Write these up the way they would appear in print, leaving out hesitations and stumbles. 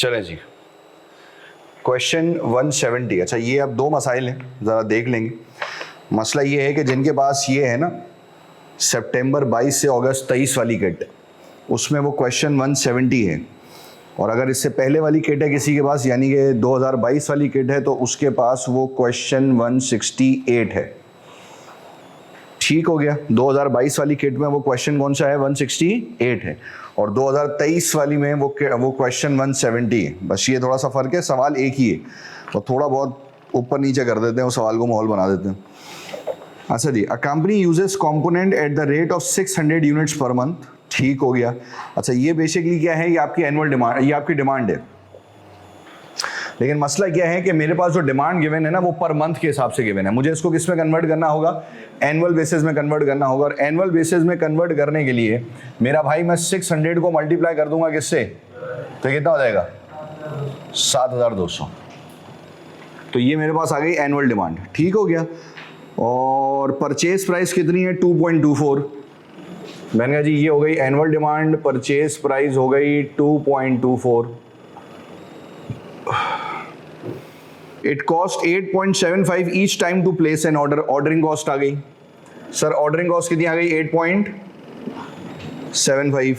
चलें जी, क्वेश्चन 170। अच्छा ये अब दो मसाइल हैं, ज़रा देख लेंगे। मसला ये है कि जिनके पास ये है ना सितंबर 22 से अगस्त 23 वाली किट, उसमें वो क्वेश्चन 170 है, और अगर इससे पहले वाली किट है किसी के पास, यानी कि 2022 वाली किट है, तो उसके पास वो क्वेश्चन 168 है। ठीक हो गया। 2022 वाली किट में वो क्वेश्चन कौन सा है? 168 है, और 2023 वाली में वो क्वेश्चन 170 है। बस ये थोड़ा सा फर्क है, सवाल एक ही है, और थोड़ा बहुत ऊपर नीचे कर देते हैं, उस सवाल को माहौल बना देते हैं। अच्छा जी, a company uses component at the rate of 600 units per month. ठीक हो गया। अच्छा ये बेसिकली क्या है? ये आपकी एनुअल डिमांड, ये आपकी डिमांड है। लेकिन मसला क्या है कि मेरे पास जो डिमांड गिवन है ना वो पर मंथ के हिसाब से गिवन है। मुझे इसको किस में कन्वर्ट करना होगा? एनुअल बेसिस में कन्वर्ट करना होगा। और एनुअल बेसिस में कन्वर्ट करने के लिए मेरा भाई मैं 600 को मल्टीप्लाई कर दूंगा किससे? तो कितना हो जाएगा? 7200। तो ये मेरे पास आ गई एनुअल डिमांड। ठीक हो गया। और परचेज प्राइस कितनी है? 2.24। मैंने कहा जी ये हो गई एनुअल डिमांड, परचेज प्राइस हो गई 2.24। It cost 8.75 each time to place an order. Ordering cost आ गई सर, ऑर्डरिंग कॉस्ट कितनी आ गई? 8.75।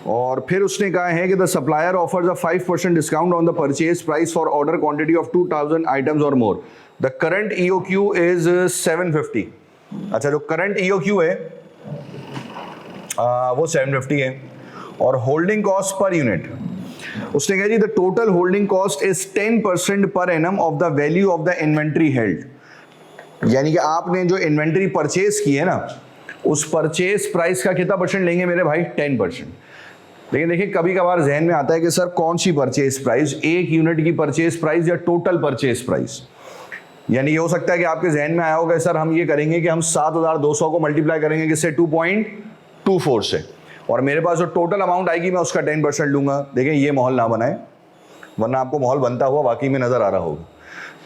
और फिर उसने कहा है कि the supplier offers a 5% discount on the purchase price for order quantity of 2000 items और more. The current EOQ is 750। अच्छा जो करंट EOQ है वो 750 है। और होल्डिंग कॉस्ट पर यूनिट, उसने कहा जी the total holding cost is 10% per annum of the value of the inventory held. यानी कि आपने जो इन्वेंट्री परचेज की है ना, उस परचेज प्राइस का कितना परसेंट लेंगे मेरे भाई? 10%। लेकिन देखिए कभी कभार जहन में आता है कि सर कौन सी परचेज प्राइस, एक यूनिट की परचेज प्राइस या टोटल परचेज प्राइस? यानी ये हो सकता है कि आपके जहन में आया होगा सर हम ये करेंगे कि हम 7200 को मल्टीप्लाई करेंगे किससे? 2.24 से, और मेरे पास जो टोटल अमाउंट आएगी मैं उसका 10% लूंगा। देखिए ये माहौल ना बनाए, वरना आपको माहौल बनता हुआ वाकई में नजर आ रहा होगा।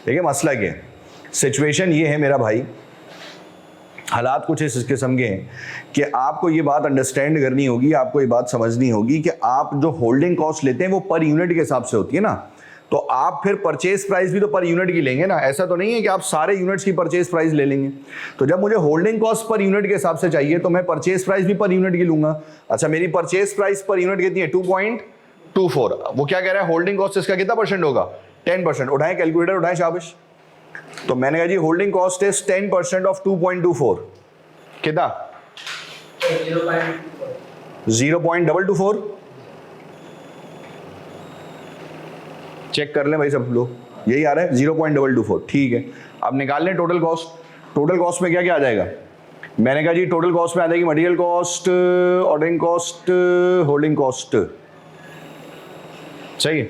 देखिए मसला क्या है, सिचुएशन ये है मेरा भाई, हालात कुछ इस किस्म के हैं कि आपको ये बात अंडरस्टैंड करनी होगी, आपको ये बात समझनी होगी कि आप जो होल्डिंग कॉस्ट लेते हैं वो पर यूनिट के हिसाब से होती है ना, तो आप फिर परचेज प्राइस भी तो पर यूनिट की लेंगे ना। ऐसा तो नहीं है कि आप सारे यूनिट्स की परचेज प्राइस ले लेंगे। तो जब मुझे होल्डिंग कॉस्ट पर यूनिट के हिसाब से चाहिए तो मैं परचेज प्राइस भी पर यूनिट की लूंगा। अच्छा मेरी परचेज प्राइस पर यूनिट कितनी है? 2.24। वो क्या कह रहा है? होल्डिंग कॉस्ट इसका कितना परसेंट होगा? 10%। उठाएं कैलकुलेटर, उठाएं शाबाश। तो मैंने कहा जी होल्डिंग कॉस्ट इज 10% ऑफ 2.24। कितना? 0.224। चेक कर लें भाई सब लोग, यही आ रहा है 0.224। ठीक है, अब निकाल लें टोटल कॉस्ट। टोटल कॉस्ट में क्या क्या आ जाएगा? मैंने कहा जी टोटल कॉस्ट में आ जाएगी material cost, ordering cost, holding cost. सही है।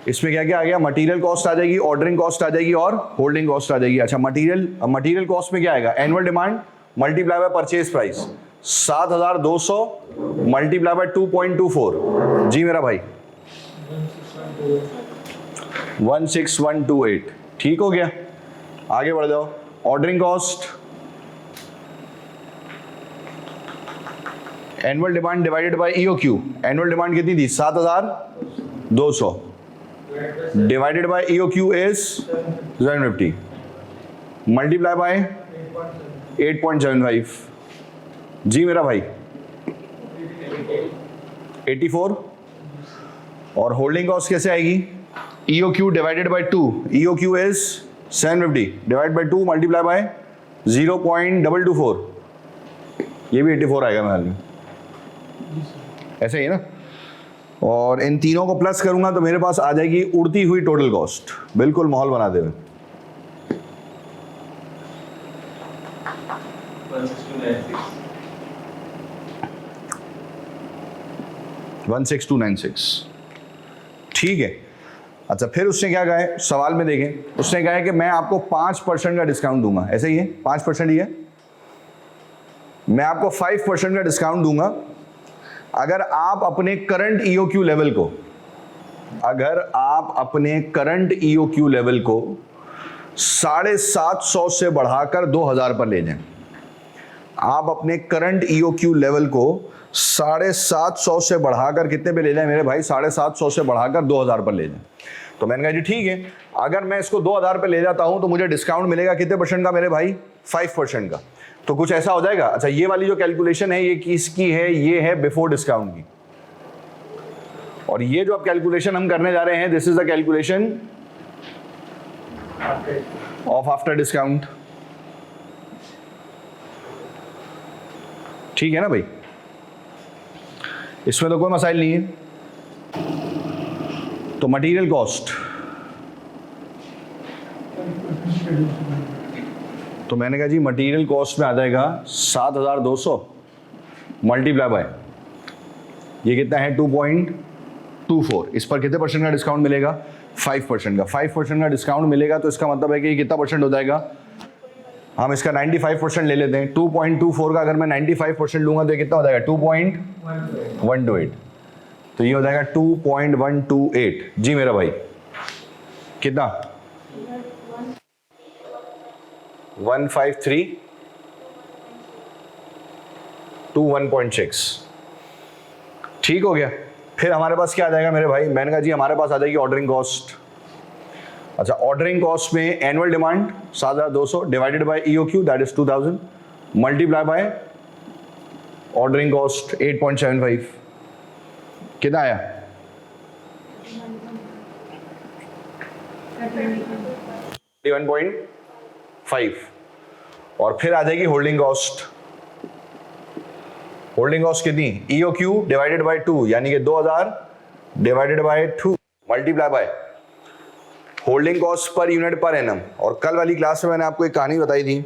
इसमें क्या क्या आ गया? मटेरियल कॉस्ट आ जाएगी, ऑर्डरिंग कॉस्ट आ जाएगी और होल्डिंग कॉस्ट आ जाएगी। अच्छा मटेरियल कॉस्ट में क्या आएगा? Annual demand multiply by purchase price 7200 multiply by 2.24। जी मेरा भाई 16128। ठीक हो गया, आगे बढ़ जाओ। Ordering cost, annual demand divided by EOQ। Annual demand कितनी थी? 7200 divided by EOQ is 750 multiply by 8.75। जी मेरा भाई 84। और होल्डिंग कॉस्ट कैसे आएगी? EOQ divided by 2। EOQ is 750 divide by 2 multiply bye 0.224। ये भी 84 आएगा मेरे, ऐसे ही है ना। और इन तीनों को प्लस करूंगा तो मेरे पास आ जाएगी उड़ती हुई टोटल कॉस्ट। बिल्कुल माहौल बना दे। 16296। ठीक है। अच्छा फिर उसने क्या कहा है सवाल में देखें, उसने कहा है कि मैं आपको 5% का डिस्काउंट दूंगा। ऐसे ही है, 5% ही है। मैं आपको 5% का डिस्काउंट दूंगा अगर आप अपने करंट EOQ लेवल को, अगर आप अपने करंट EOQ लेवल को 750 से बढ़ाकर 2000 पर ले जाएं। आप अपने करंट EOQ लेवल को 750 से बढ़ाकर कितने पे ले जाए मेरे भाई? 750 से बढ़ाकर 2000 पर ले जाए। तो मैंने कहा जी ठीक है, अगर मैं इसको 2000 पे ले जाता हूं तो मुझे डिस्काउंट मिलेगा कितने % का मेरे भाई? 5% का। तो कुछ ऐसा हो जाएगा। अच्छा, ये वाली जो कैलकुलेशन है ये किसकी है? ये है बिफोर डिस्काउंट की। और ये जो अब कैलकुलेशन हम करने जा रहे हैं, this is the calculation of after discount. ठीक है ना भाई? इसमें तो कोई मसाइल नहीं है। तो मटेरियल कॉस्ट, तो मैंने कहा जी मटेरियल कॉस्ट में आ जाएगा 7200 मल्टीप्लाई बाय ये कितना है? 2.24। इस पर कितने % का डिस्काउंट मिलेगा? 5% का। 5% का डिस्काउंट मिलेगा तो इसका मतलब है कि कितना % हो जाएगा? हम इसका 95% ले लेते हैं। 2.24 का अगर मैं 95% लूंगा तो ये कितना हो जाएगा? 2.128। तो ये हो जाएगा 2.128। जी मेरा भाई कितना? 153 to 1.6। ठीक हो गया। फिर हमारे पास क्या आ जाएगा मेरे भाई? मैंने कहा जी हमारे पास आ जाएगी ऑर्डरिंग कॉस्ट। अच्छा, ऑर्डरिंग कॉस्ट में annual demand 7200 divided by EOQ that is 2000 multiply by ordering cost 8.75 कितना आया? 31.5। और फिर आ जाएगी होल्डिंग कॉस्ट। होल्डिंग कॉस्ट कितनी? EOQ डिवाइडेड बाय 2 यानी कि 2000 divided by 2 multiply by holding cost per unit per annum. और कल वाली क्लास में मैंने आपको एक कहानी बताई थी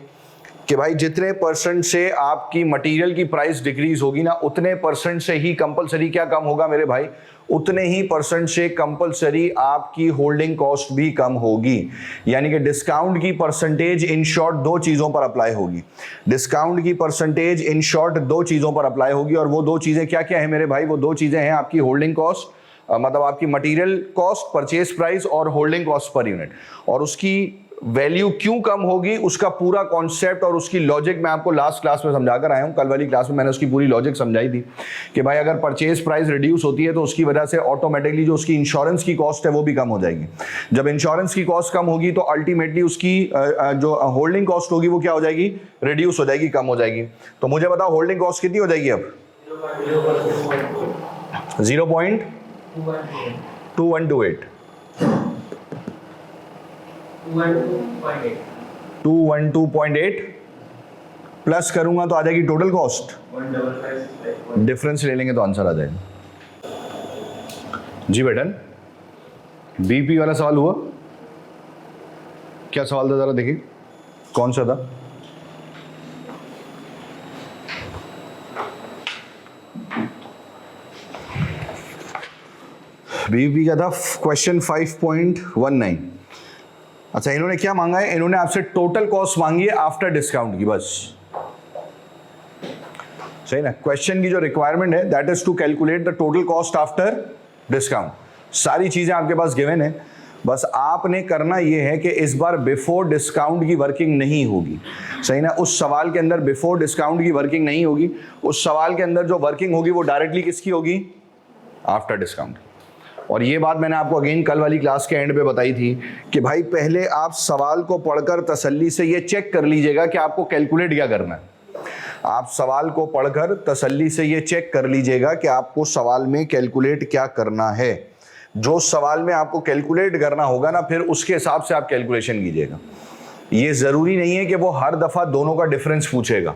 कि भाई जितने % से आपकी मटेरियल की प्राइस डिक्रीज होगी ना, उतने % से ही कंपलसरी क्या कम होगा मेरे भाई? उतने ही % से कंपलसरी आपकी होल्डिंग कॉस्ट भी कम होगी। यानी कि डिस्काउंट की परसेंटेज इन शॉर्ट दो चीजों पर अप्लाई होगी। डिस्काउंट की परसेंटेज इन शॉर्ट दो चीजों पर अप्लाई होगी। और वो दो चीजें क्या क्या है मेरे भाई? वो दो चीजें हैं आपकी होल्डिंग कॉस्ट, मतलब आपकी मटेरियल कॉस्ट, परचेज प्राइस और होल्डिंग कॉस्ट पर यूनिट। और उसकी वैल्यू क्यों कम होगी उसका पूरा कॉन्सेप्ट और उसकी लॉजिक मैं आपको लास्ट क्लास में समझाकर आया हूं। कल वाली क्लास में मैंने उसकी पूरी लॉजिक समझाई थी कि भाई अगर परचेज प्राइस रिड्यूस होती है तो उसकी वजह से ऑटोमेटिकली जो उसकी इंश्योरेंस की कॉस्ट है वो भी कम हो जाएगी। जब इंश्योरेंस की कॉस्ट कम होगी तो अल्टीमेटली उसकी जो होल्डिंग कॉस्ट होगी वो क्या हो जाएगी? रिड्यूस हो जाएगी, कम हो जाएगी। तो मुझे बताओ होल्डिंग कॉस्ट कितनी हो जाएगी अब? 0.2128 212.8 प्लस करूंगा तो आ जाएगी टोटल कॉस्ट। डिफरेंस ले लेंगे तो आंसर आ जाएगा। जी बेटन, बीपी वाला सवाल हुआ? क्या सवाल था जरा देखिए, कौन सा था? बीपी का था क्वेश्चन 5.19। अच्छा, इन्होंने क्या मांगा है? इन्होंने आपसे टोटल कॉस्ट मांगी है आफ्टर डिस्काउंट की, बस। सही ना? क्वेश्चन की जो रिक्वायरमेंट है that is to calculate the total cost after discount. सारी चीजें आपके पास गिवन है, बस आपने करना ये है कि इस बार बिफोर डिस्काउंट की वर्किंग नहीं होगी। सही ना? उस सवाल के अंदर बिफोर डिस्काउंट की वर्किंग नहीं होगी। उस सवाल के अंदर जो वर्किंग होगी वो डायरेक्टली किसकी होगी? After discount. और ये बात मैंने आपको अगेन कल वाली क्लास के एंड पे बताई थी कि भाई पहले आप सवाल को पढ़कर तसल्ली से ये चेक कर लीजिएगा कि आपको कैलकुलेट क्या करना है। आप सवाल को पढ़कर तसल्ली से ये चेक कर लीजिएगा कि आपको सवाल में कैलकुलेट क्या करना है। जो सवाल में आपको कैलकुलेट करना होगा ना, फिर उसके हिसाब से आप कैलकुलेशन कीजिएगा। ये जरूरी नहीं है कि वो हर दफा दोनों का डिफरेंस पूछेगा,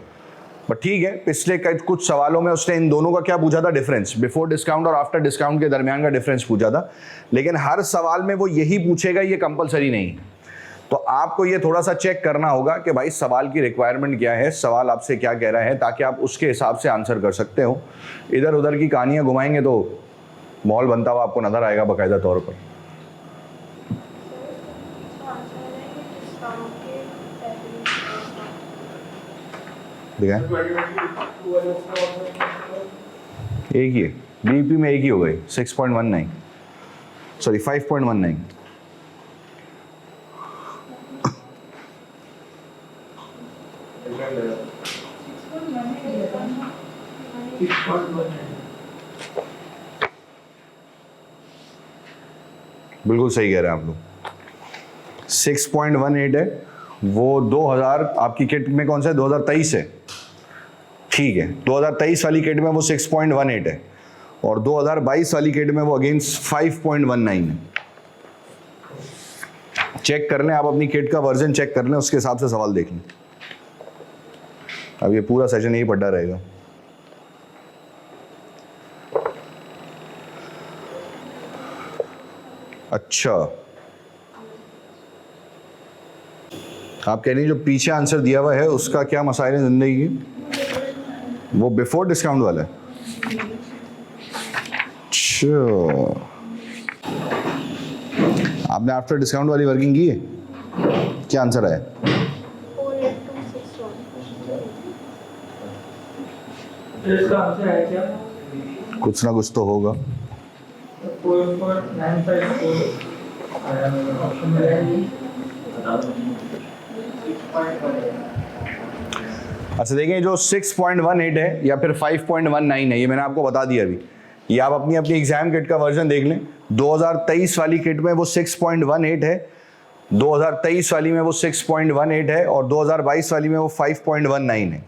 बट ठीक है, पिछले कुछ सवालों में उसने इन दोनों का क्या पूछा था? डिफरेंस, बिफोर डिस्काउंट और आफ्टर डिस्काउंट के दरमियान का डिफरेंस पूछा था। लेकिन हर सवाल में वो यही पूछेगा, ये कंपलसरी नहीं है। तो आपको ये थोड़ा सा चेक करना होगा कि भाई सवाल की रिक्वायरमेंट क्या है, सवाल आपसे क्या कह रहा है, ताकि आप उसके हिसाब से आंसर कर सकते हो। इधर उधर की कहानियां घुमाएंगे तो माहौल बनता हुआ आपको नजर आएगा बाकायदा तौर पर। एक ही है, बीपी में एक ही हो गई 6.19, सॉरी 5.19। बिल्कुल सही कह रहे हैं आप लोग। 6.18 है, वो 2000 आपकी किट में कौन सा है, 2023 है, ठीक है। 2023 वाली किट में वो 6.18 है और 2022 वाली किट में वो अगेंस्ट 5.19 है। चेक कर लें आप, अपनी किट का वर्जन चेक कर लें, उसके हिसाब से सवाल देख लें। अब ये पूरा सेशन यही पढ़ा रहेगा। अच्छा, आप कह रही हैं जो पीछे आंसर दिया हुआ है उसका क्या मसाइल है जिंदगी की, वो बिफोर डिस्काउंट वाला है। अच्छा, आपने आफ्टर डिस्काउंट वाली वर्किंग की है, क्या आंसर आया? इसका आंसर है क्या? कुछ ना कुछ तो होगा। अच्छा देखिए, जो 6.18 है या फिर 5.19 है, ये मैंने आपको बता दिया अभी। ये आप अपनी अपनी एग्जाम किट का वर्जन देख लें। 2023 वाली किट में वो 6.18 है, 2023 वाली में वो 6.18 है और 2022 वाली में वो 5.19 है।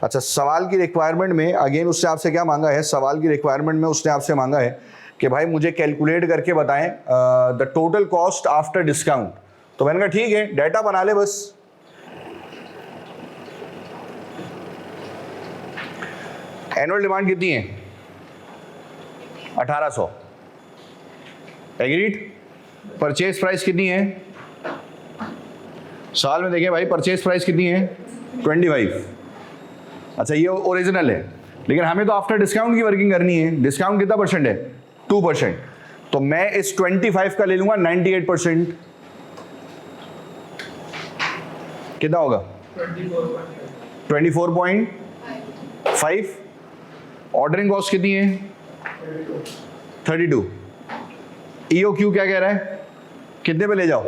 अच्छा, सवाल की रिक्वायरमेंट में अगेन उससे आपसे क्या मांगा है, सवाल की रिक्वायरमेंट में उसने आपसे मांगा है कि भाई मुझे कैलकुलेट करके बताएं the total cost after discount. तो मैंने कहा ठीक है, डाटा बना ले बस। एनुअल डिमांड कितनी है? 1800। एग्रीड। परचेज प्राइस कितनी है? साल में देखें भाई, परचेज प्राइस कितनी है? 25। अच्छा, ये ओरिजिनल है, लेकिन हमें तो आफ्टर डिस्काउंट की वर्किंग करनी है। डिस्काउंट कितना परसेंट है? 2%। तो मैं इस 25 का ले लूंगा 98%। कितना होगा? 24.5। ऑर्डरिंग कॉस्ट कितनी है? 32। EOQ क्या कह रहा है, कितने पे ले जाओ?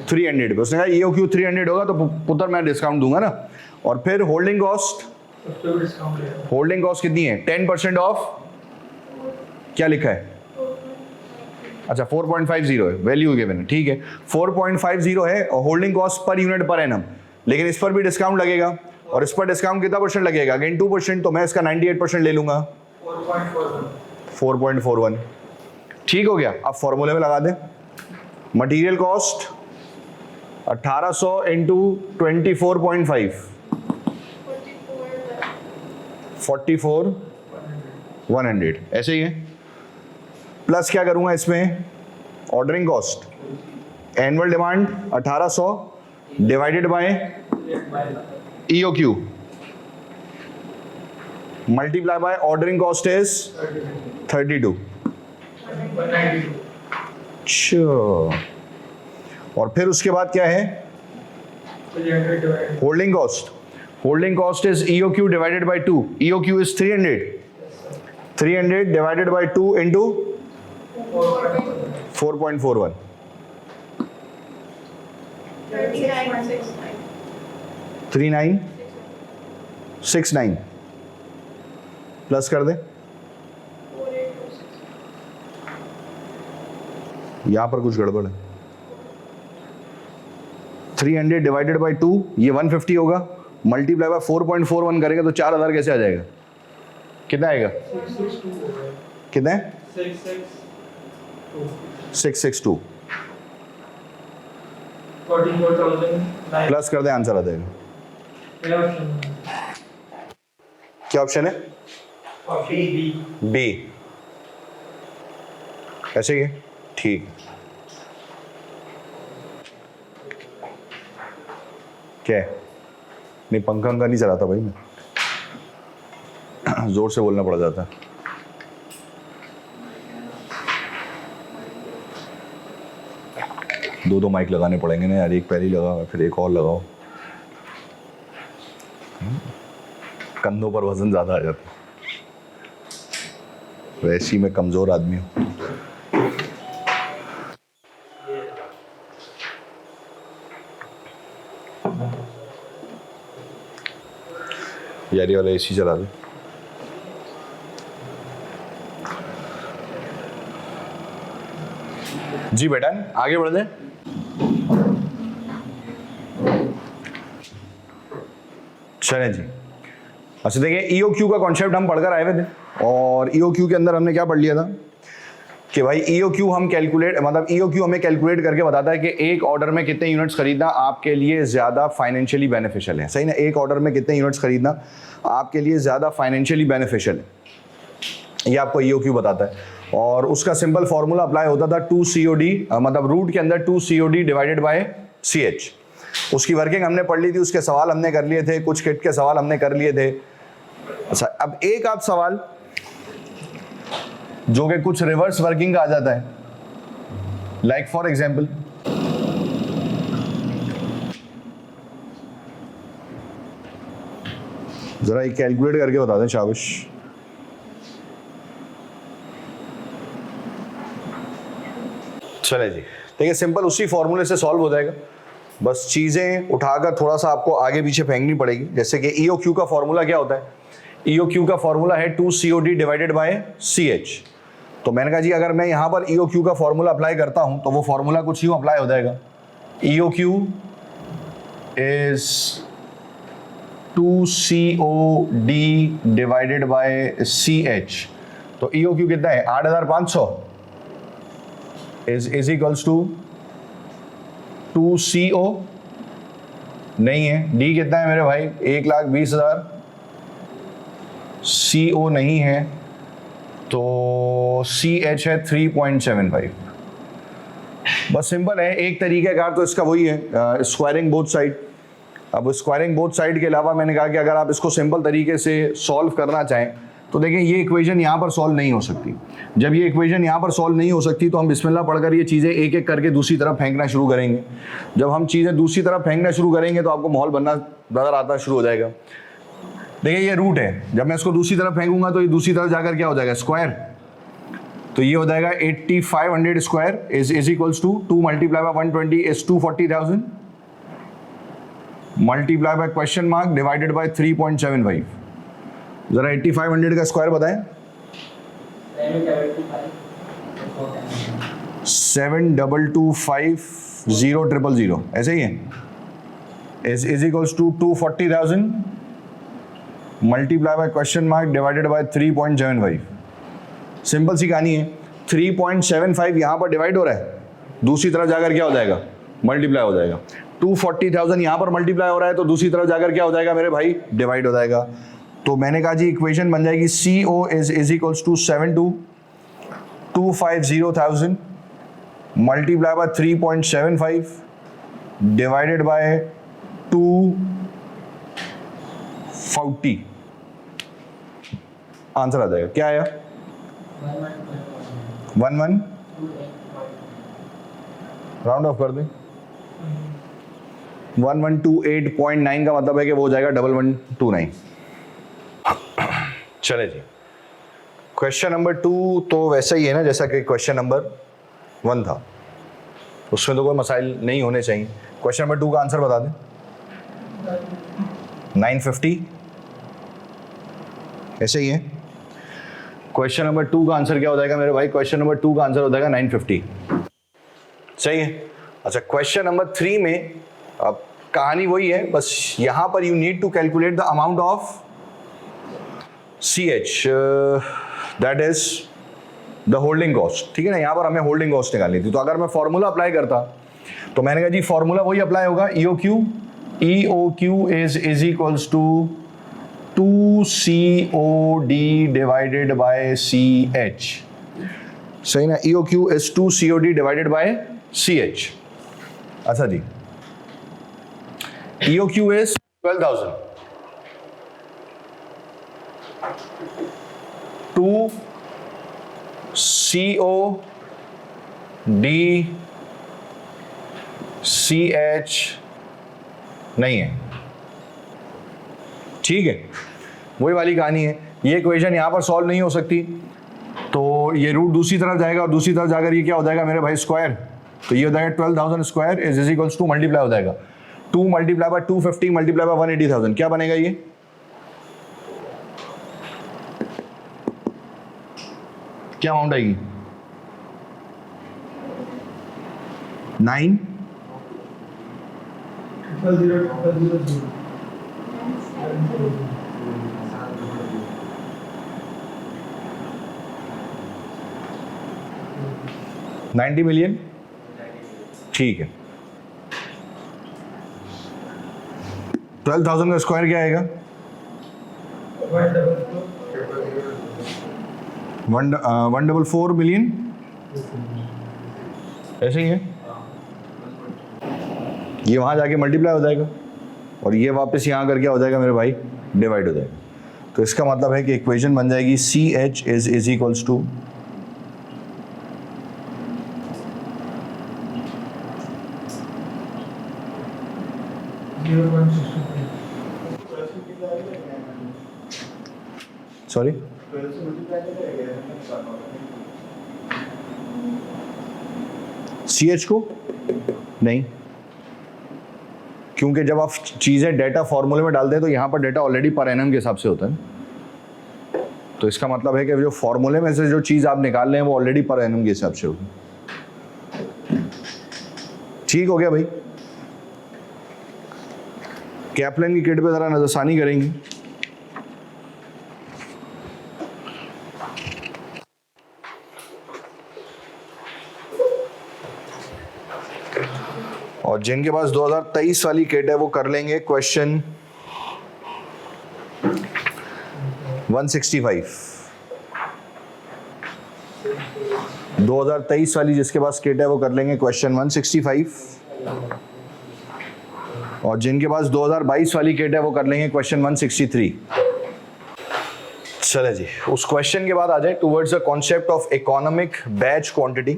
300 पे। उसने कहा EOQ 300 होगा तो पुत्र मैं डिस्काउंट दूंगा ना। और फिर होल्डिंग कॉस्ट, होल्डिंग कॉस्ट कितनी है? 10% ऑफ, क्या लिखा है? अच्छा 4.50 है, वैल्यू गिवन, ठीक है। 4.50 है और holding cost per unit per annum, लेकिन इस पर भी डिस्काउंट लगेगा और इस पर डिस्काउंट कितना परसेंट लगेगा? अगेन 2%। तो मैं इसका 98% ले लूंगा, 4.41। ठीक हो गया। अब फॉर्मूले में लगा दें। मटेरियल कॉस्ट 1800 इंटू 24.5, 44,100, ऐसे ही है। प्लस क्या करूंगा इसमें? Ordering cost, annual demand 1800 divided by EOQ multiply by ordering cost is 32। अच्छा, और फिर उसके बाद क्या है? Holding cost, holding cost is EOQ divided by 2। EOQ is 300, 300 divided by 2 into 4.41, 3969 plus कर दे। यहां पर कुछ गड़बड़ है। 300 डिवाइडेड बाय 2, ये 150 होगा, मल्टीप्लाई बाय 4.41 करेगा तो 4000 कैसे आ जाएगा? कितना आएगा? कितना है? 662। प्लस कर दे, आंसर आ जाएगा। क्या ऑप्शन है? बी। ऐसे ही है, ठीक। क्या है? नहीं, पंखा नहीं चलाता भाई मैं, जोर से बोलना पड़ जाता है। दो माइक लगाने पड़ेंगे ना यार, एक पहले लगा फिर एक और लगाओ, कंधों पर वजन ज्यादा आ जाता है। वैसे ही मैं कमजोर आदमी हूँ। यार ये वाला AC चला दे। जी बेटा आगे बढ़ दे। चलें जी। अच्छा देखिए EOQ का कॉन्सेप्ट हम पढ़कर आए हुए थे और EOQ के अंदर हमने क्या पढ़ लिया था कि भाई EOQ हम कैलकुलेट मतलब EOQ हमें कैलकुलेट करके बताता है कि एक ऑर्डर में कितने यूनिट्स खरीदना आपके लिए ज़्यादा फाइनेंशियली बेनिफिशियल है। सही ना, एक ऑर्डर में कितने यूनिट्स खरीदना आपके लिए ज़्यादा फाइनेंशियली बेनिफिशियल है, ये आपको EOQ बताता है। और उसका सिंपल फार्मूला अप्लाई होता था 2COD मतलब रूट के अंदर 2COD डिवाइडेड बाय CH। उसकी वर्किंग हमने पढ़ ली थी, उसके सवाल हमने कर लिए थे, कुछ किट के सवाल हमने कर लिए थे। अच्छा अब एक आध सवाल जो कि कुछ रिवर्स वर्किंग का आ जाता है, लाइक फॉर एग्जांपल जरा एक कैलकुलेट करके बता दें शाबाश। चले जी देखिए सिंपल उसी फॉर्मूले से सॉल्व हो जाएगा, बस चीज़ें उठाकर थोड़ा सा आपको आगे पीछे फेंकनी पड़ेगी। जैसे कि EOQ का फॉर्मूला क्या होता है, EOQ का फॉर्मूला है 2COD डिवाइडेड बाय CH। तो मैंने कहा जी अगर मैं यहाँ पर EOQ का फॉर्मूला अप्लाई करता हूँ तो वो फॉर्मूला कुछ यूँ अप्लाई हो जाएगा, EOQ is 2COD divided by CH। तो EOQ कितना है 8500 इज इक्वल्स टू 2CO नहीं है, D कितना है मेरे भाई 1,20,000, CO नहीं है तो CH है 3.75। बस सिंपल है, एक तरीके का तो इसका वही है स्क्वायरिंग बोथ साइड। अब स्क्वायरिंग बोथ साइड के अलावा मैंने कहा कि अगर आप इसको सिंपल तरीके से सॉल्व करना चाहें तो देखें ये इक्वेशन यहाँ पर सॉल्व नहीं हो सकती। जब ये इक्वेशन यहाँ पर सॉल्व नहीं हो सकती तो हम बिस्मिल्लाह पढ़कर ये चीज़ें एक एक करके दूसरी तरफ फेंकना शुरू करेंगे। जब हम चीज़ें दूसरी तरफ फेंकना शुरू करेंगे तो आपको माहौल बनना नज़र आता शुरू हो जाएगा। देखिए ये रूट है, जब मैं इसको दूसरी तरफ फेंकूंगा तो ये दूसरी तरफ जाकर क्या हो जाएगा स्क्वायर। तो ये हो जाएगा 8500 square is equals to 2 multiply by 120 is 240,000 multiply by question mark divided by 3.75। जरा 8500 का स्क्वायर बताएं। 7225000 ऐसे ही है is equals to 240,000 multiply by question mark divided by 3.75। Simple सी कहानी है, 3.75 यहाँ पर डिवाइड हो रहा है, दूसरी तरफ जाकर क्या हो जाएगा मल्टीप्लाई हो जाएगा। 240,000 यहाँ पर मल्टीप्लाई हो रहा है तो दूसरी तरफ जाकर क्या हो जाएगा मेरे भाई डिवाइड हो जाएगा। तो मैंने कहा जी इक्वेशन बन जाएगी CO is equals to 72250,000 multiply by 3.75 divided by 240। Answer आ जाएगा, क्या आया 11 राउंड ऑफ कर दें 1128.9 का मतलब है कि वो हो जाएगा 1129। चले जी क्वेश्चन नंबर 2 तो वैसा ही है ना जैसा कि क्वेश्चन नंबर 1 था, उसमें तो कोई मसाइल नहीं होने चाहिए। क्वेश्चन नंबर 2 का आंसर बता दें 950 ऐसे ही है। क्वेश्चन नंबर 2 का आंसर क्या हो जाएगा मेरे भाई, क्वेश्चन नंबर 2 का आंसर हो जाएगा 950। सही है। अच्छा क्वेश्चन नंबर 3 में अब कहानी वही है, बस यहां पर you need to calculate the amount of CH that is the holding cost. ठीक है ना, यहां पर हमें होल्डिंग कॉस्ट निकालनी थी। तो अगर मैं फॉर्मूला अप्लाई करता तो मैंने कहा जी फॉर्मूला वही अप्लाई होगा EOQ is equals to 2COD divided by CH। सही ना, EOQ is 2COD divided by CH। अच्छा जी EOQ is 12,000 2 COD CH नहीं है। ठीक है, वही वाली कहानी है। ये इक्वेशन यहां पर सॉल्व नहीं हो सकती तो ये रूट दूसरी तरफ जाएगा और दूसरी तरफ जाकर ये क्या हो जाएगा मेरे भाई स्क्वायर। तो ये हो जाएगा 12,000 square is equals to multiply हो जाएगा 2 मल्टीप्लाई बाय 250 मल्टीप्लाई बाय 180,000। क्या बनेगा ये क्या अमाउंट आएगी? 9 90 मिलियन, ठीक है। 12,000 का स्क्वायर क्या आएगा? 144 मिलियन, ऐसे ही है। ये वहां जाके मल्टीप्लाई हो जाएगा और ये वापस यहाँ कर क्या हो जाएगा मेरे भाई? डिवाइड हो जाएगा। तो इसका मतलब है कि इक्वेशन बन जाएगी CH is equals to sorry CH को नहीं, क्योंकि जब आप चीज़ें डेटा फॉर्मूले में डालते हैं तो यहाँ पर डेटा ऑलरेडी पर एनम के हिसाब से होता है। तो इसका मतलब है कि जो फॉर्मूले में से जो चीज़ आप निकाल रहे हैं वो ऑलरेडी पर एनम के हिसाब से होगी। ठीक हो गया भाई? कैप्लन की किट पे ज़रा नजरसानी करेंगे। और जिनके पास 2023 वाली किट है वो कर लेंगे क्वेश्चन 165। 2023 वाली जिसके पास किट है वो कर लेंगे क्वेश्चन 165। और जिनके पास 2022 वाली किट है वो कर लेंगे क्वेश्चन 163। चले जी, उस क्वेश्चन के बाद आ जाए towards the concept of economic batch quantity,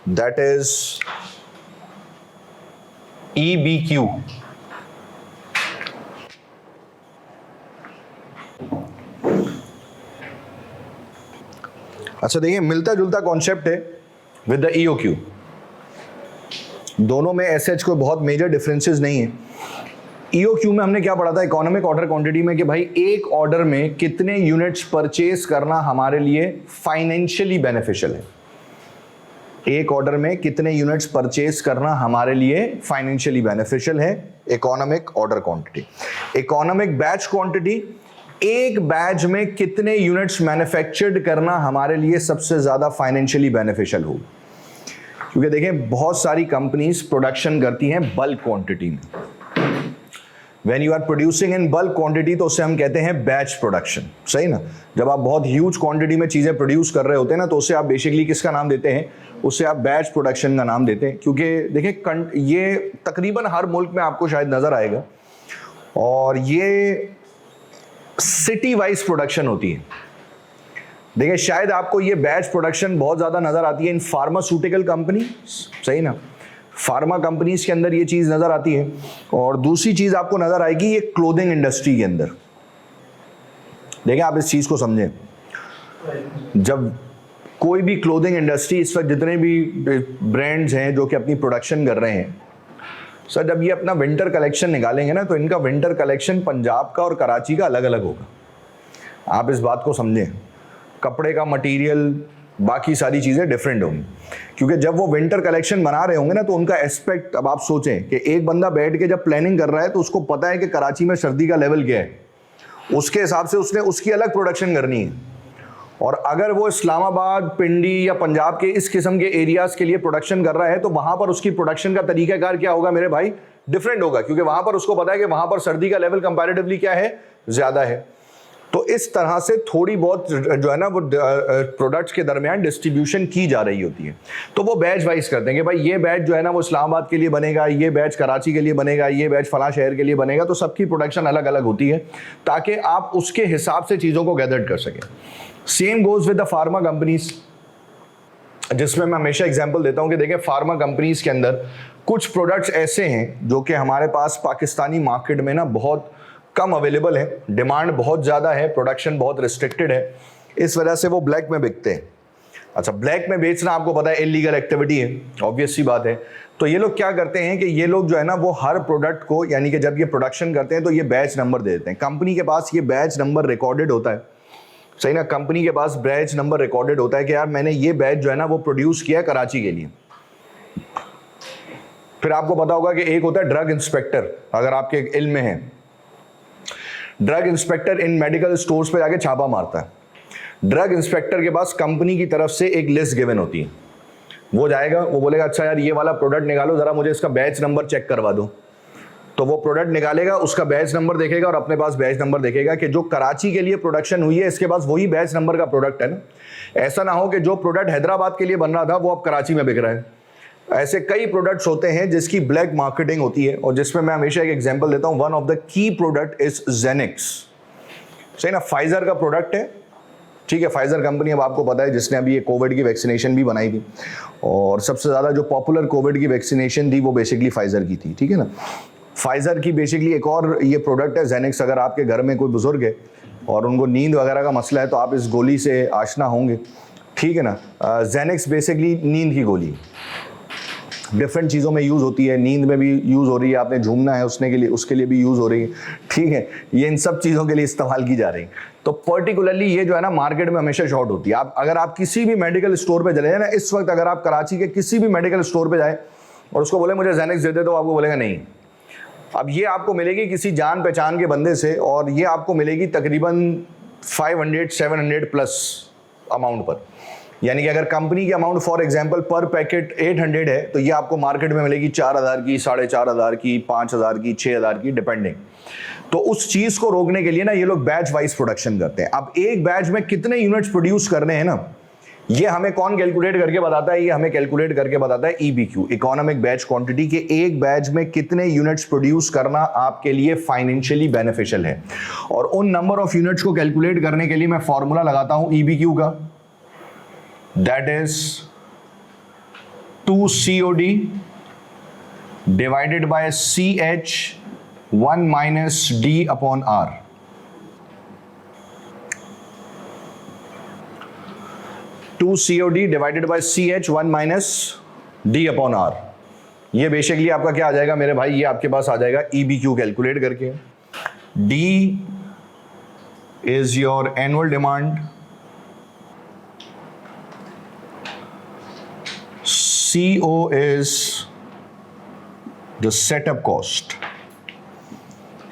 that is EBQ। अच्छा देखिए, मिलता जुलता कॉन्सेप्ट है विद द EOQ। दोनों में ऐसे कोई बहुत मेजर डिफरेंसेस नहीं है। EOQ में हमने क्या पढ़ा था इकोनॉमिक ऑर्डर क्वांटिटी में कि भाई एक ऑर्डर में कितने यूनिट्स परचेज करना हमारे लिए फाइनेंशियली बेनिफिशियल है। एक ऑर्डर में कितने यूनिट्स परचेज करना हमारे लिए फाइनेंशियली बेनिफिशियल है, economic order quantity. Economic batch quantity, एक बैच में कितने यूनिट्स मैन्युफैक्चर्ड करना हमारे लिए सबसे ज्यादा फाइनेंशियली बेनिफिशियल हो। क्योंकि देखें बहुत सारी कंपनीज प्रोडक्शन करती हैं बल्क क्वांटिटी में। When you are producing in bulk quantity तो उसे हम कहते हैं बैच प्रोडक्शन, सही ना। जब आप बहुत ह्यूज क्वांटिटी में चीज़ें प्रोड्यूस कर रहे होते हैं ना तो उसे आप बेसिकली किसका नाम देते हैं? उसे आप बैच प्रोडक्शन का नाम देते हैं। क्योंकि देखिए ये तकरीबन हर मुल्क में आपको शायद नज़र आएगा और ये सिटी वाइज प्रोडक्शन होती है। देखिए शायद आपको ये बैच प्रोडक्शन बहुत ज़्यादा नज़र आती है इन फार्मास्यूटिकल कंपनी, सही ना। फार्मा कंपनीज के अंदर ये चीज़ नज़र आती है। और दूसरी चीज़ आपको नज़र आएगी ये क्लोथिंग इंडस्ट्री के अंदर। देखिए आप इस चीज़ को समझें, जब कोई भी क्लोथिंग इंडस्ट्री, इस वक्त जितने भी ब्रांड्स हैं जो कि अपनी प्रोडक्शन कर रहे हैं, सर जब ये अपना विंटर कलेक्शन निकालेंगे ना तो इनका विंटर कलेक्शन पंजाब का और कराची का अलग अलग होगा। आप इस बात को समझें, कपड़े का मटेरियल, बाकी सारी चीज़ें डिफरेंट होंगी। क्योंकि जब वो विंटर कलेक्शन बना रहे होंगे ना तो उनका एस्पेक्ट, अब आप सोचें कि एक बंदा बैठ के जब प्लानिंग कर रहा है तो उसको पता है कि कराची में सर्दी का लेवल क्या है, उसके हिसाब से उसने उसकी अलग प्रोडक्शन करनी है। और अगर वो इस्लामाबाद, पिंडी या पंजाब के इस किस्म के एरियाज के लिए प्रोडक्शन कर रहा है तो वहां पर उसकी प्रोडक्शन का तरीकाकार क्या होगा मेरे भाई? डिफरेंट होगा। क्योंकि वहां पर उसको पता है कि वहां पर सर्दी का लेवल कंपैरेटिवली क्या है? ज्यादा है। तो इस तरह से थोड़ी बहुत जो है ना वो प्रोडक्ट्स के दरमियान डिस्ट्रीब्यूशन की जा रही होती है। तो वो बैच वाइज करते हैं कि भाई ये बैच जो है ना वो इस्लामाबाद के लिए बनेगा, ये बैच कराची के लिए बनेगा, ये बैच फला शहर के लिए बनेगा। तो सबकी प्रोडक्शन अलग अलग होती है ताकि आप उसके हिसाब से चीज़ों को गैदर कर सकें। Same goes with the pharma companies, जिसमें मैं हमेशा एग्जांपल देता हूं कि देखिए फार्मा कंपनीज के अंदर कुछ प्रोडक्ट्स ऐसे हैं जो कि हमारे पास पाकिस्तानी मार्केट में ना बहुत कम अवेलेबल है, डिमांड बहुत ज़्यादा है, प्रोडक्शन बहुत रिस्ट्रिक्टेड है, इस वजह से वो ब्लैक में बिकते हैं। अच्छा, ब्लैक में बेचना आपको पता है इलीगल एक्टिविटी है, ऑब्वियस सी बात है। तो ये लोग क्या करते हैं कि ये लोग जो है ना वो हर प्रोडक्ट को, यानी कि जब ये प्रोडक्शन करते हैं तो ये बैच नंबर दे देते हैं। कंपनी के पास ये बैच नंबर रिकॉर्डेड होता है। सही ना, कंपनी के पास बैच नंबर रिकॉर्डेड होता है कि यार मैंने ये बैच जो है ना वो प्रोड्यूस किया है कराची के लिए। फिर आपको पता होगा कि एक होता है ड्रग इंस्पेक्टर, अगर आपके इल्म में है, ड्रग इंस्पेक्टर इन मेडिकल स्टोर्स पे जाके छापा मारता है। ड्रग इंस्पेक्टर के पास कंपनी की तरफ से एक लिस्ट गिवन होती है, वो जाएगा, वो बोलेगा अच्छा यार ये वाला प्रोडक्ट निकालो, जरा मुझे इसका बैच नंबर चेक करवा दो। तो वो प्रोडक्ट निकालेगा, उसका बैच नंबर देखेगा और अपने पास बैच नंबर देखेगा कि जो कराची के लिए प्रोडक्शन हुई है इसके पास वही बैच नंबर का प्रोडक्ट है ना। ऐसा ना हो कि जो प्रोडक्ट हैदराबाद के लिए बन रहा था वो अब कराची में बिक रहा है। ऐसे कई प्रोडक्ट्स होते हैं जिसकी ब्लैक मार्केटिंग होती है, और जिसमें मैं हमेशा एक एग्जांपल देता हूं। One of the key product is जेनिक्स। सही ना, फाइजर का प्रोडक्ट है, ठीक है। फाइजर कंपनी, अब आपको पता है, जिसने अभी ये कोविड की वैक्सीनेशन भी बनाई थी, और सबसे ज़्यादा जो पॉपुलर कोविड की वैक्सीनेशन थी वो बेसिकली फाइजर की थी, ठीक है ना। फाइजर की बेसिकली एक और ये प्रोडक्ट है जेनिक्स। अगर आपके घर में कोई बुजुर्ग है और उनको नींद वगैरह का मसला है तो आप इस गोली से आशना होंगे, ठीक है ना। जेनिक्स बेसिकली नींद की गोली, डिफरेंट चीज़ों में यूज़ होती है, नींद में भी यूज़ हो रही है, आपने झूमना है उसने के लिए, उसके लिए भी यूज़ हो रही है, ठीक है। ये इन सब चीज़ों के लिए इस्तेमाल की जा रही है। तो पर्टिकुलरली ये जो है ना मार्केट में हमेशा शॉर्ट होती है। आप अगर आप किसी भी मेडिकल स्टोर पे चले जाए ना इस वक्त, अगर आप कराची के किसी भी मेडिकल स्टोर पे जाए और उसको बोले मुझे जेनिक्स दे दे, तो आपको बोलेगा नहीं। अब ये आपको मिलेगी किसी जान पहचान के बंदे से, और ये आपको मिलेगी तकरीबन 500-700 प्लस अमाउंट पर। यानी कि अगर कंपनी की अमाउंट फॉर एग्जांपल पर पैकेट 800 है तो ये आपको मार्केट में मिलेगी 4000 की, 4500 की, 5000 की, 6000 की, डिपेंडिंग। तो उस चीज़ को रोकने के लिए ना ये लोग बैच वाइज प्रोडक्शन करते हैं। अब एक बैच में कितने यूनिट्स प्रोड्यूस करने हैं ना, ये हमें कौन कैलकुलेट करके बताता है? ये हमें कैलकुलेट करके बताता है EBQ, इकोनॉमिक बैच क्वांटिटी, के एक बैच में कितने यूनिट्स प्रोड्यूस करना आपके लिए फाइनेंशियली बेनिफिशियल है। और उन नंबर ऑफ यूनिट्स को कैलकुलेट करने के लिए मैं फॉर्मूला लगाता हूं EBQ का, that is 2COD divided by CH 1 minus D upon R। Two COD divided by CH 1 minus D upon R। ये बेसिकली आपका क्या आ जाएगा मेरे भाई? ये आपके पास आ जाएगा EBQ कैलकुलेट करके। D is your annual demand, CO is the setup cost,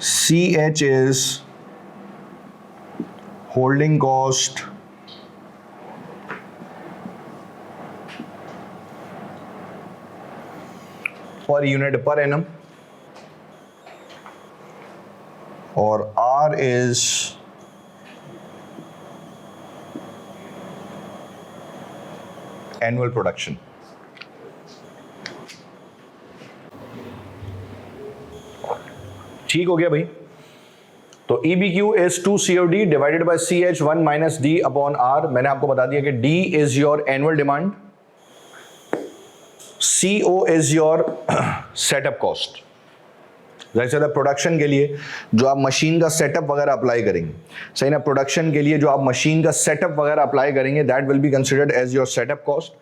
CH is holding cost, per unit per annum, और R is annual production। ठीक हो गया भाई? तो EBQ is 2COD divided by CH 1 minus D upon R। मैंने आपको बता दिया कि D is your annual demand, CO is your setup cost. जैसे प्रोडक्शन के लिए जो आप मशीन का सेटअप वगैरह अप्लाई करेंगे, सही ना, प्रोडक्शन के लिए जो आप मशीन का सेटअप वगैरह अप्लाई करेंगे, that will be considered as your setup cost.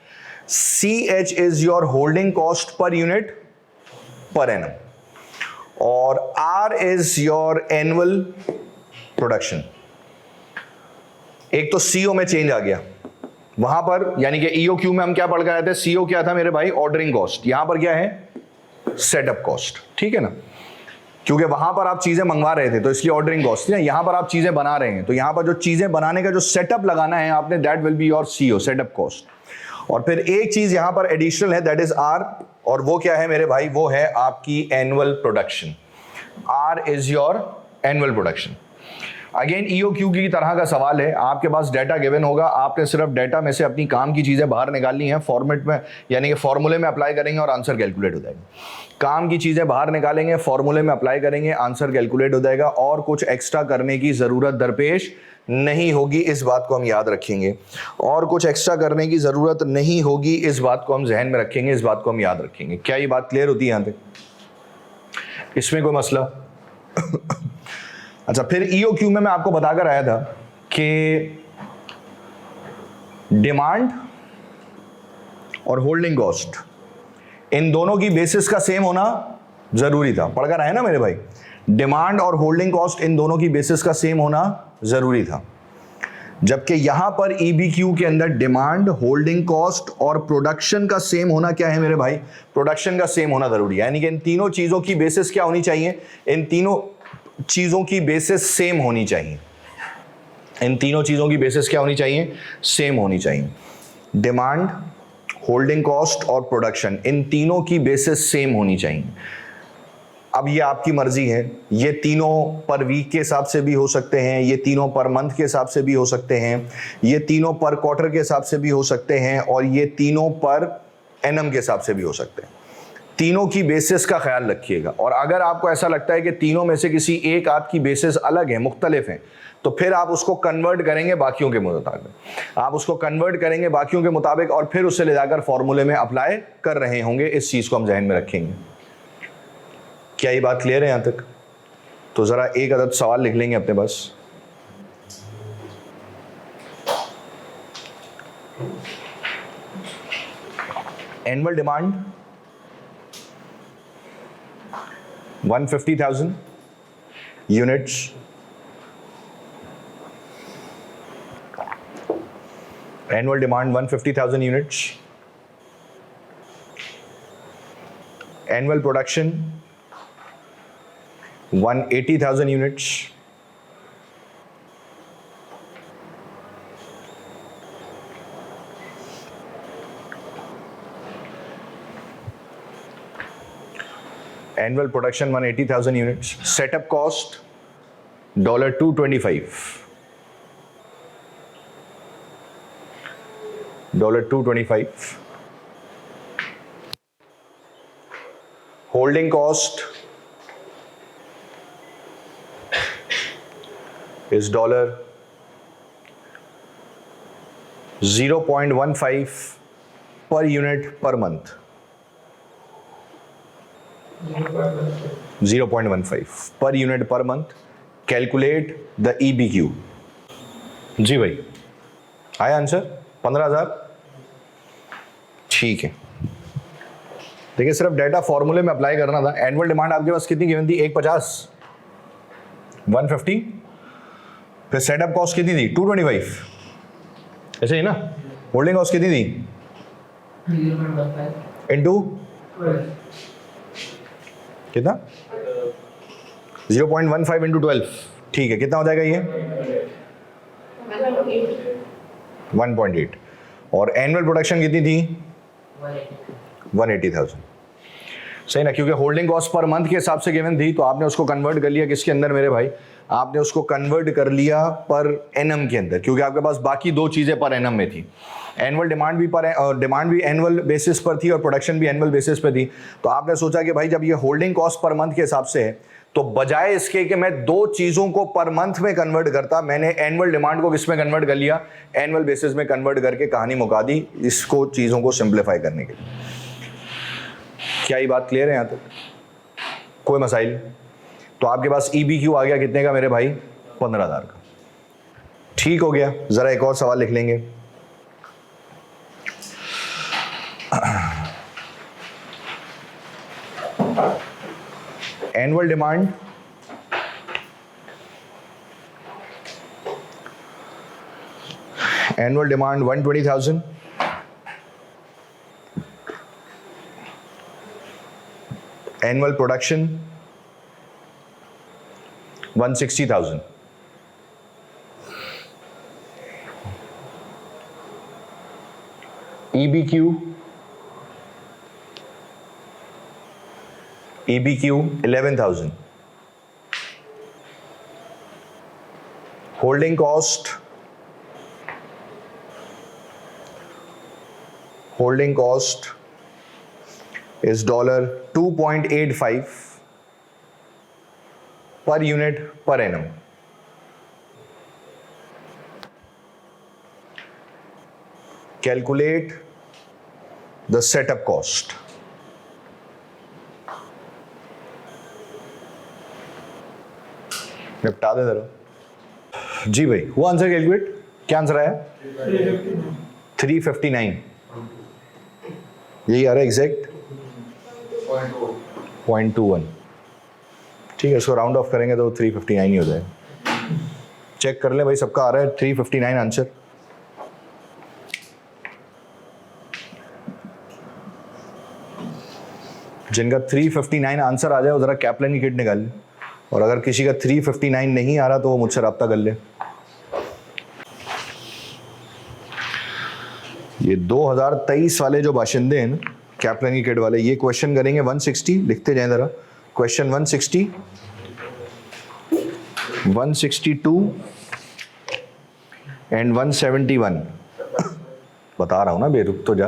CH is your holding cost per unit per annum, और R is your annual production. एक तो CO में चेंज आ गया वहां पर, यानी कि EOQ में हम क्या पढ़ कर आए थे? CO क्या था मेरे भाई? Ordering cost. यहां पर क्या है? सेटअप कॉस्ट, ठीक है ना, क्योंकि वहां पर आप चीजें मंगवा रहे थे तो इसलिए ऑर्डरिंग कॉस्ट थी ना। यहां पर आप चीजें बना रहे हैं तो यहां पर जो चीजें बनाने का जो सेटअप लगाना है आपने, that will be your CO, setup cost. और फिर एक चीज यहां पर एडिशनल है, दैट इज R, और वो क्या है मेरे भाई? वो है आपकी annual production. R is your annual production. Again EOQ की तरह का सवाल है, आपके पास डाटा गिवन होगा, आपने सिर्फ डाटा में से अपनी काम की चीज़ें बाहर निकालनी है फॉर्मेट में, यानी कि फॉर्मूले में अप्लाई करेंगे और आंसर कैलकुलेट हो जाएगा। काम की चीज़ें बाहर निकालेंगे, फॉर्मूले में अप्लाई करेंगे, आंसर कैलकुलेट हो जाएगा, और कुछ एक्स्ट्रा करने की ज़रूरत दरपेश नहीं होगी। इस बात को हम याद रखेंगे, और कुछ एक्स्ट्रा करने की ज़रूरत नहीं होगी, इस बात को हम जहन में रखेंगे, इस बात को हम याद रखेंगे। क्या ये बात क्लियर होती है यहाँ तक? इसमें कोई मसला? अच्छा, फिर EOQ में मैं आपको बताकर आया था कि डिमांड और होल्डिंग कॉस्ट, इन दोनों की बेसिस का सेम होना जरूरी था। पढ़कर आए ना मेरे भाई? डिमांड और होल्डिंग कॉस्ट इन दोनों की बेसिस का सेम होना जरूरी था। जबकि यहां पर EBQ के अंदर डिमांड, होल्डिंग कॉस्ट और प्रोडक्शन का सेम होना क्या है मेरे भाई? प्रोडक्शन का सेम होना जरूरी है। यानी कि इन तीनों चीजों की बेसिस क्या होनी चाहिए? इन तीनों चीजों की बेसिस सेम होनी चाहिए। इन तीनों चीजों की बेसिस क्या होनी चाहिए? सेम होनी चाहिए। डिमांड, होल्डिंग कॉस्ट और प्रोडक्शन, इन तीनों की बेसिस सेम होनी चाहिए। अब ये आपकी मर्जी है, ये तीनों पर वीक के हिसाब से भी हो सकते हैं, ये तीनों पर मंथ के हिसाब से भी हो सकते हैं, ये तीनों पर क्वार्टर के हिसाब से भी हो सकते हैं, और ये तीनों पर एनएम के हिसाब से भी हो सकते हैं। तीनों की बेसिस का ख्याल रखिएगा। और अगर आपको ऐसा लगता है कि तीनों में से किसी एक आपकी बेसिस अलग है, मुख्तलिफ हैं, तो फिर आप उसको कन्वर्ट करेंगे बाकियों के मुताबिक। आप उसको कन्वर्ट करेंगे बाकियों के मुताबिक और फिर उससे ले जाकर फॉर्मूले में अप्लाई कर रहे होंगे। इस चीज़ को हम जहन में रखेंगे। क्या ये बात क्लियर है यहां तक? तो ज़रा एक अदद सवाल लिख लेंगे अपने पास। Annual demand 150,000 units, annual demand 150,000 units, annual production 180,000 units, annual production 180,000 units, setup cost $225, $225, holding cost is $0.15 per unit per month, 0.15 per unit per month. Calculate the EBQ. जी भाई, आया आंसर 15,000? ठीक है। देखिए, सिर्फ डाटा फॉर्मूले में अप्लाई करना था। एनुअल डिमांड आपके पास कितनी गिवन थी? 150, 150, फिर सेटअप कॉस्ट कितनी थी? 225, ऐसे ही ना? होल्डिंग कॉस्ट कितनी थी? इनटू कितना? 0.15 इंटू 12। ठीक है, कितना हो जाएगा ये? 1.8। और एनुअल प्रोडक्शन कितनी थी? 180,000। सही ना? क्योंकि होल्डिंग कॉस्ट पर मंथ के हिसाब से गिवन थी, तो आपने उसको कन्वर्ट कर लिया किसके अंदर मेरे भाई? आपने उसको कन्वर्ट कर लिया पर एनएम के अंदर, क्योंकि आपके पास बाकी दो चीज़ें पर एनएम में थी। एनुअल डिमांड भी डिमांड भी एनुअल बेसिस पर थी और प्रोडक्शन भी एनुअल बेसिस पर थी। तो आपने सोचा कि भाई जब ये होल्डिंग कॉस्ट पर मंथ के हिसाब से है, तो बजाय इसके कि मैं दो चीज़ों को पर मंथ में कन्वर्ट करता, मैंने एनुअल डिमांड को किस में कन्वर्ट कर लिया? एनुअल बेसिस में कन्वर्ट करके कहानी मुका दी, इसको चीज़ों को सिंप्लीफाई करने के लिए। क्या ये बात क्लियर है यहाँ तक? कोई मसाइल? तो आपके पास EBQ आ गया कितने का मेरे भाई? 15,000 का। ठीक हो गया। ज़रा एक और सवाल लिख लेंगे। Annual demand annual demand 120,000, annual production 160,000, EBQ 11,000, holding cost is $2.85 per unit per annum. Calculate the setup cost. निपटा दे जरा। जी भाई, वो आंसर कैलकुलेट, क्या आंसर आया? 359। यही आ रहा है एग्जैक्ट 0.21। ठीक है, इसको राउंड ऑफ करेंगे तो 359 ही हो जाएगा। चेक कर लें भाई, सबका आ रहा है 359 आंसर। जिनका 359 आंसर आ जाए वो ज़रा कैप्लन की किट निकाल ले, और अगर किसी का 359 नहीं आ रहा तो वो मुझसे रब्ता कर ले। ये 2023 वाले जो बाशिंदे हैं ना कैप्लन की किट वाले, ये क्वेश्चन करेंगे 160, लिखते जाएं ज़रा। Question 160, 162 and 171। बता रहा हूँ ना बेरुक तो जा।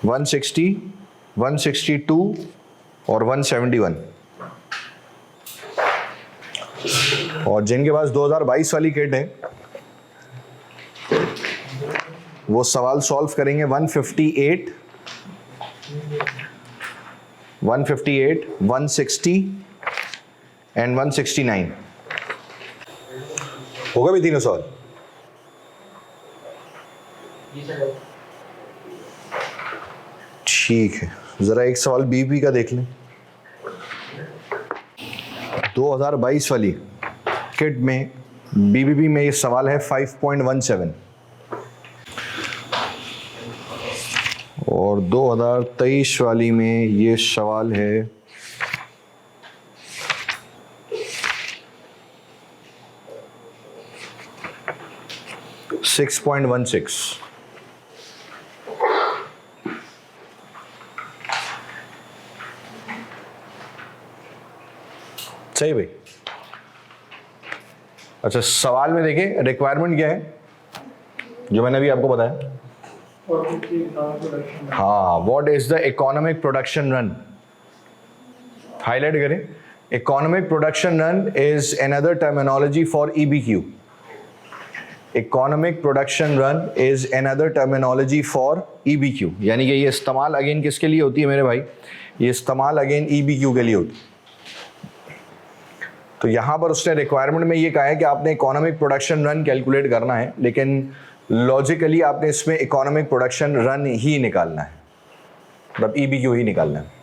160, 162 और 171। और जिनके पास 2022 वाली किट है वो सवाल सॉल्व करेंगे 158, 160 एंड 169। होगा भी तीनों सवाल? ठीक है, ज़रा एक सवाल बीबी का देख लें। 2022 वाली किट में बीबीबी में ये सवाल है 5.17 और 2023 वाली में ये सवाल है 6.16। सही भाई। अच्छा, सवाल में देखें रिक्वायरमेंट क्या है जो मैंने अभी आपको बताया। हाँ, what is the economic production run, highlight करें। Economic production run is another terminology for EBQ. Economic production run is another terminology for EBQ, यानी कि ये इस्तेमाल अगेन किसके लिए होती है मेरे भाई? ये इस्तेमाल अगेन ईबीक्यू के लिए होती है। तो यहाँ पर उसने रिक्वायरमेंट में ये कहा है कि आपने इकोनॉमिक प्रोडक्शन रन कैलकुलेट करना है, लेकिन लॉजिकली आपने इसमें इकोनॉमिक प्रोडक्शन रन ही निकालना है, मतलब ईबीक्यू ही निकालना है।